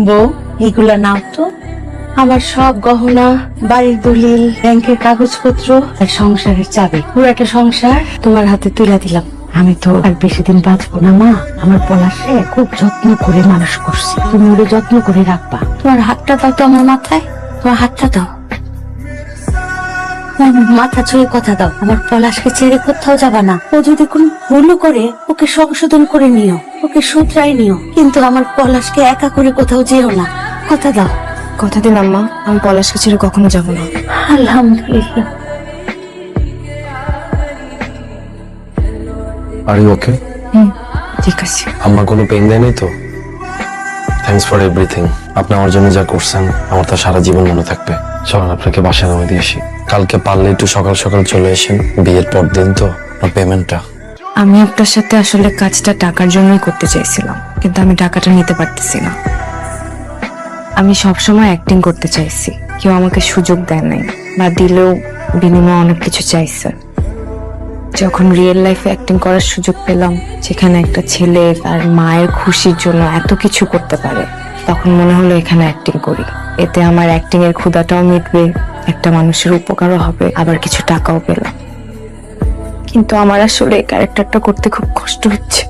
বউ, এগুলা নাও তো। আমার সব গহনা, বাড়ির দলিল, ব্যাংকের কাগজপত্র আর সংসারের চাবি, পুরাটা সংসার তোমার হাতে তুলে দিলাম। আমি তো আর বেশি দিন বাঁচবো না মা। আমার পলাশে খুব যত্ন করে মানুষ করছি, তুমি ওরে যত্ন করে রাখবা। তোমার হাতটা দাও তো আমার মাথায়, তোমার হাতটা দাও। মাথা ছুঁয়ে কথা দাও, আমার পলাশকে ছেড়ে কোথাও যাবা না। ও যদি কোন ভুল করে ওকে সংশোধন করে নিও, ওকে শুধরাই নিও, কিন্তু আমার পলাশকে একা করে কোথাও যেও না। কথা দাও। কথা দিন আম্মা, আমি পলাশকে ছেড়ে কখনো যাব না। আলহামদুলিল্লাহ। Are you okay? ঠিক আছে। আম্মা কোনো পেইন দেয়নি তো? Thanks for everything. আপনি আমার জন্য যা করছেন আমার তো সারা জীবন মনে থাকবে। চলেন আপনাকে বাসায় নামে দিয়ে আসি। কালকে পারলে একটু সকাল সকাল চলে আসেন, বিয়ের পর দিন তো। পেমেন্টটা আমি আপনার সাথে আসলে কাজটা টাকার জন্যই করতে চাইছিলাম, কিন্তু আমি টাকাটা নিতে পারতেছি না। আমি সবসময় অ্যাক্টিং করতে চাইছি, কেউ আমাকে সুযোগ দেয় নাই, বা দিলেও বিনিময়ে অনেক কিছু চাইছে। যখন রিয়েল লাইফে অ্যাক্টিং করার সুযোগ পেলাম, যেখানে একটা ছেলে তার মায়ের খুশির জন্য এত কিছু করতে পারে, তখন মনে হলো এখানে অ্যাক্টিং করি। এতে আমার অ্যাক্টিং এর ক্ষুধাটাও মিটবে, একটা মানুষের উপকারও হবে, আবার কিছু টাকাও পেলাম। কিন্তু আমার আসলে এই ক্যারেক্টারটা করতে খুব কষ্ট হচ্ছে।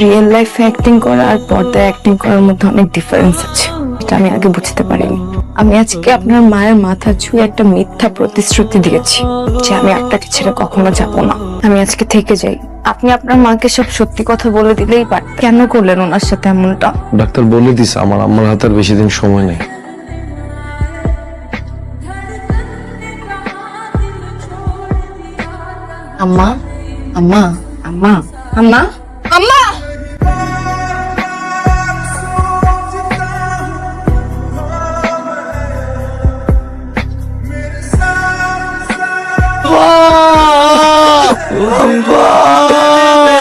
রিয়েল লাইফে অ্যাক্টিং করা আর পর্দায় অ্যাক্টিং করার মধ্যে অনেক ডিফারেন্স আছে, এটা আমি আগে বুঝতে পারিনি। আমি আজকে আপনার মায়ের মাথা ছুঁয়ে একটা মিথ্যা প্রতিশ্রুতি দিয়েছি যে আমি আপনাকে ছেড়ে কখনো যাব না। আমি আজকে থেকে যাই, আপনি আপনার মাকে সব সত্যি কথা বলে দিলেই পারতেন। কেন করলেন ওনার সাথে এমনটা? ডাক্তার বলে দিস আমার আম্মার হাতে আর বেশি দিন সময় নেই। আম্মা, আম্মা, আম্মা, আম্মা, আম্মা। আম্মা!